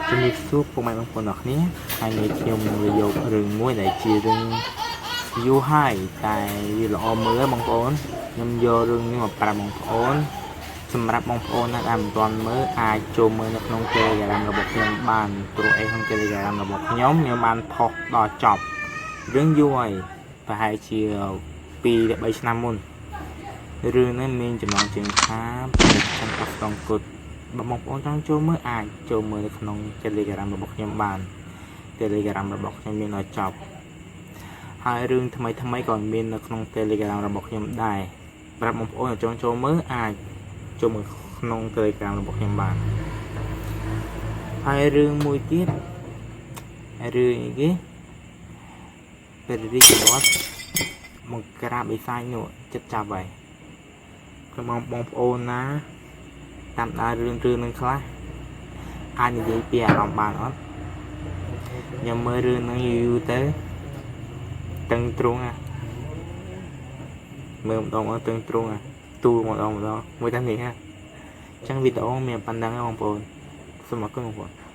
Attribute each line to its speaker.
Speaker 1: ជំរាបសួរពុកម៉ែបងប្អូនអរគ្នាថ្ងៃនេះខ្ញុំនឹងយករឿងមួយដែលជារឿងយូរហើយតែវាល្អមើលបងប្អូនខ្ញុំយករឿងនេះមកប្រាប់បងប្អូនសម្រាប់បងប្អូនណាដែលមិនទាន់មើលអាចចូលមើលនៅក្នុង Telegram របស់ខ្ញុំបានព្រោះក្នុង Telegram របស់ខ្ញុំបានផុសដល់ចប់រឿងយូរហើយប្រហែលជា2 3ឆ្នាំមុនរឿងនេះមានចំណងជើងថាខ្ញុំអត់ស្ទង់គុតបងប្អូនចង់ចូលមើលអាចចូលមើលនៅក្នុង Telegram របស់ខ្ញុំបាន Telegram របស់ខ្ញុំមានឲ្យចប់ហើយរឿងថ្មីក៏មាននៅក្នុង Telegram របស់ខ្ញុំដែរប្រាប់បងប្អូនចង់ចូលមើលអាចចូលមើលក្នុង Telegram របស់ខ្ញុំបានហើយរឿងមួយទៀតរឿងអីគេពេលរីកបត់មកក្រាបបិសាចនោះចិត្តចាប់ហើយខ្ញុំបងប្អូនណាតាមដានរឿងនឹងខ្លះអាចនិយាយពីអារម្មណ៍បានអត់ខ្ញុំមើលរឿងនឹងយូរទៅតឹងទ្រូងមើលម្ដងតឹងទ្រូងទូម្ដងមួយតែនេះអញ្ចឹងវីដេអូមានប៉ុណ្ណឹងបងប្អូនសូមអរគុណបងប្អូន